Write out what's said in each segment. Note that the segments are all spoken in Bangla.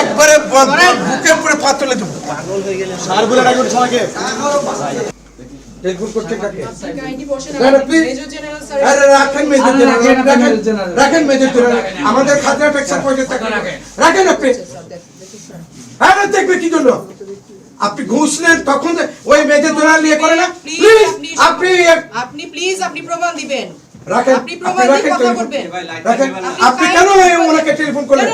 একবারে বুকের উপরে পা তুলে দেবো। আমাদের খাদ্য ট্যাক্সের পয়সা রাখেন আপনি। হ্যাঁ দেখবে কি জন্য আপনি ঘুষ নেন তখন ওই মেয়েদের তোলা নিয়ে করে না। আপনি প্লিজ আপনি প্রমাণ দিবেন। রাখেন আপনি প্রমাণ দিয়ে কথা বলবেন। আপনি কেন ওনাকে টেলিফোন করলেন?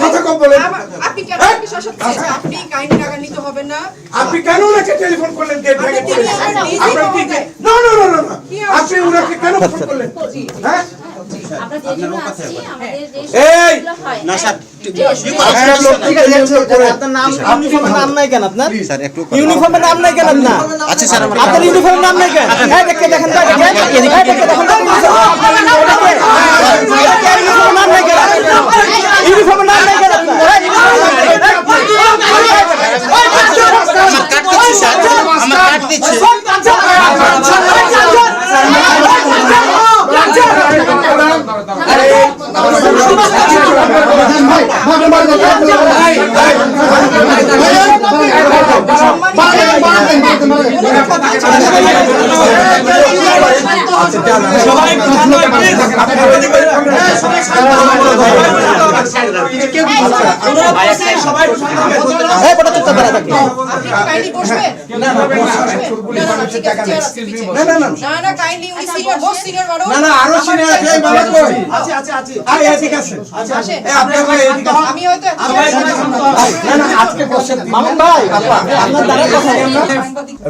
কথা কম বলেন। আপনি কেন আমাকে শাসাচ্ছেন? আপনি কাহিনী রাগান্বিত হবেন না। আপনি কেন ওনাকে টেলিফোন করলেন? গেট ভেঙে দিলেন। না না না না না আপনি ওনাকে কেন ফোন করলেন? হ্যাঁ আমরা যে জন্য আসছি আমাদের দেশ এই না স্যার ঠিক আছে আপনার নাম ইউনিফর্মের নাম নাই কেন আপনার স্যার একটু ইউনিফর্মের নাম নাই কেন আপনার আচ্ছা স্যার আপনার ইউনিফর্মের নাম নাই কেন হ্যাঁ দেখে দেখেন তো দেখেন দেখে দেখেন তো ইউনিফর্মের নাম নাই কেন ইউনিফর্মের নাম নাই কেন আমার কাট দিচ্ছি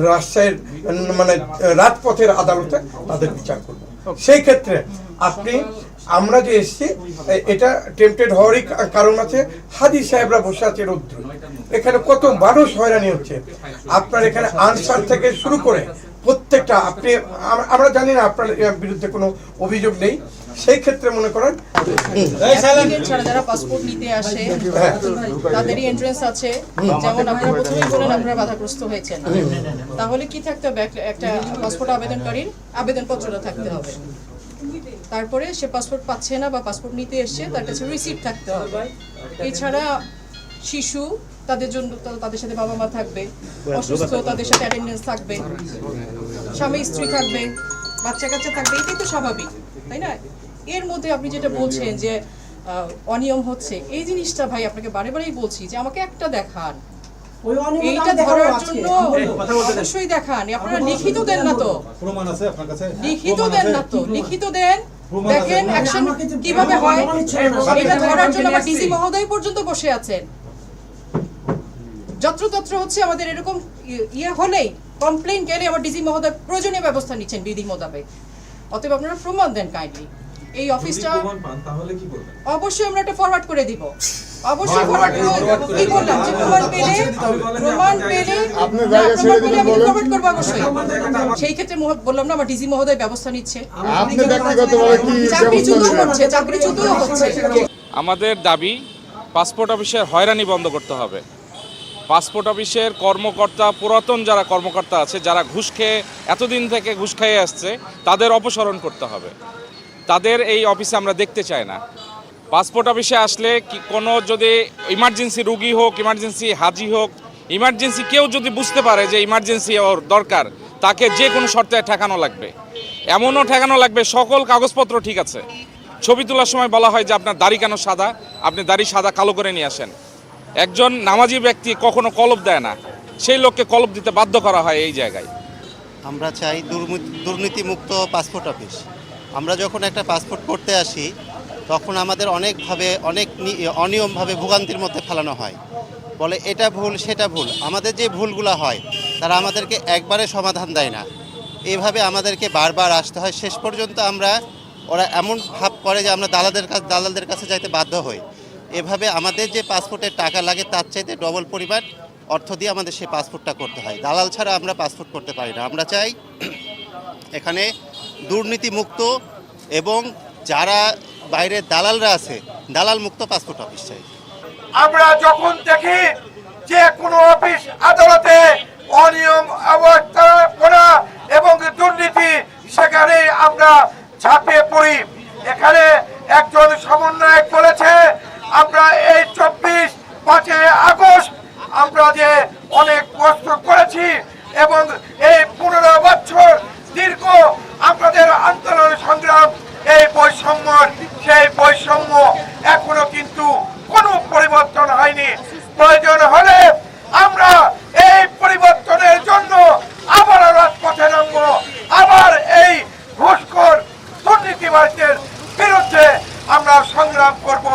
রাজশাহীর মানে রাজপথের আদালতে তাদের বিচার করবো। সেই ক্ষেত্রে আপনি আমরা যে এসেছি এটা টেম্পটেড হওয়ারই কারণ আছে। হাজি সাহেবরা বসে আছে রৌদ্র, এখানে কত মানুষ হয়রানি হচ্ছে। আপনার এখানে আনসার থেকে শুরু করে প্রত্যেকটা আপনি আমরা জানি না আপনার বিরুদ্ধে কোনো অভিযোগ নেই। সেই ক্ষেত্রে মনে করেন যারা পাসপোর্ট নিতে আসে তাদেরই এন্ট্রান্স আছে, যেমন আপনারা প্রথমেই বলেন আপনারা বাধাগ্রস্ত হয়েছেন, তাহলে কি থাকতে হবে? একটা পাসপোর্ট আবেদনকারীর আবেদনপত্রটা থাকতে হবে। তারপরে সে পাসপোর্ট পাচ্ছে না বা পাসপোর্ট নিতে এসছে তার কাছে রিসিপ্ট থাকতে হবে। এছাড়া শিশু তাদের জন্য তাদের সাথে বাবা মা থাকবে, অসুস্থ তাদের সাথে অ্যাটেন্ডেন্স থাকবে, স্বামী স্ত্রী থাকবে, বাচ্চা কাচ্চা থাকবে, এটাই তো স্বাভাবিক, তাই না? এর মধ্যে আপনি যেটা বলছেন যে অনিয়ম হচ্ছে, এই জিনিসটা ভাই আপনাকে বারে বারেই বলছি যে আমাকে একটা দেখান, এইটা ধরার জন্য অবশ্যই দেখান। আপনারা লিখিত দেন না তো, প্রমাণ আছে আপনার কাছে? লিখিত দেন না তো, লিখিত দেন, দেখেন অ্যাকশন কিভাবে হয়। এটা ধরার জন্য আমার ডিসি মহোদয় পর্যন্ত বসে আছেন। যত্রতত্র হচ্ছে আমাদের এরকম ইয়ে হলেই কমপ্লেইন গেলে আমার ডিসি মহোদয় প্রয়োজনীয় ব্যবস্থা নিচ্ছেন বিধি মোতাবেক। অতএব আপনারা প্রমাণ দেন কাইন্ডলি। এই অফিসটা অবশ্যই আমরা এটা ফরওয়ার্ড করে দিব, অবশ্যই ফরওয়ার্ড করে কি বললাম যে প্রমাণ পেলে আমি ফরওয়ার্ড করব অবশ্যই। সেই ক্ষেত্রে বললাম না আমার ডিসি মহোদয় ব্যবস্থা নিচ্ছে। আপনি ব্যক্তিগতভাবে কি চাকরিচ্যুত হচ্ছে। আমাদের দাবি পাসপোর্ট অফিসের হয়রানি বন্ধ করতে হবে। পাসপোর্ট অফিসের কর্মকর্তা, পুরাতন যারা কর্মকর্তা আছে, যারা ঘুষ খেয়ে এতদিন থেকে ঘুষ খেয়ে আসছে, তাদের অপসারণ করতে হবে। তাদের এই অফিসে আমরা দেখতে চাই না। পাসপোর্ট অফিসে আসলে কি কোনো যদি ইমার্জেন্সি রুগী হোক, ইমার্জেন্সি হাজি হোক, ইমার্জেন্সি কেউ যদি বুঝতে পারে যে ইমার্জেন্সি ওর দরকার, তাকে যে কোনো শর্তে ঠেকানো লাগবে। এমনও ঠেকানো লাগবে সকল কাগজপত্র ঠিক আছে, ছবি তোলার সময় বলা হয় যে আপনার দাড়ি কেন সাদা, আপনি দাড়ি সাদা কালো করে নিয়ে আসেন। একজন নামাজি ব্যক্তি কখনো কলব দেয় না, সেই লোককে কলব দিতে বাধ্য করা হয় এই জায়গায়। আমরা চাই দুর্নীতিমুক্ত পাসপোর্ট অফিস। আমরা যখন একটা পাসপোর্ট করতে আসি তখন আমাদের অনেক অনিয়মভাবে ভোগান্তির মধ্যে ফেলানো হয়, বলে এটা ভুল সেটা ভুল। আমাদের যে ভুলগুলো হয় তারা আমাদেরকে একবারে সমাধান দেয় না, এভাবে আমাদেরকে বারবার আসতে হয়। শেষ পর্যন্ত ওরা এমন ভাব করে যে আমরা দালালদের কাছে যাইতে বাধ্য হই। এভাবে আমাদের যে পাসপোর্টের টাকা লাগে তার চাইতে ডবল পরিমাণ অর্থ দিয়ে আমাদের সেই পাসপোর্টটা করতে হয়। দালাল ছাড়া আমরা পাসপোর্ট করতে পারি না। আমরা চাই এখানে দুর্নীতিমুক্ত এবং যারা বাইরের দালালরা আছে দালাল মুক্ত পাসপোর্ট অফিস চাই। আমরা যখন দেখি যে কোনো অফিস আদালতে অনিয়ম অবস্থাপনা এবং দুর্নীতি, সেখানে আমরা ঝাঁপিয়ে পড়ি এখানে একজন সমন্বয়ক বলেছে আমরা এই 5ই আগস্ট আমরা যে অনেক কষ্ট করেছি এবং এই 15 বছর দীর্ঘ আমাদের আন্দোলন সংগ্রাম, এই বৈষম্য, সেই বৈষম্য এখনো কিন্তু কোনো পরিবর্তন হয়নি। প্রয়োজন হলে আমরা এই পরিবর্তনের জন্য আবার রাজপথে নামবো, আবার এই ঘুষখোর দুর্নীতিবাজদের বিরুদ্ধে আমরা সংগ্রাম করব।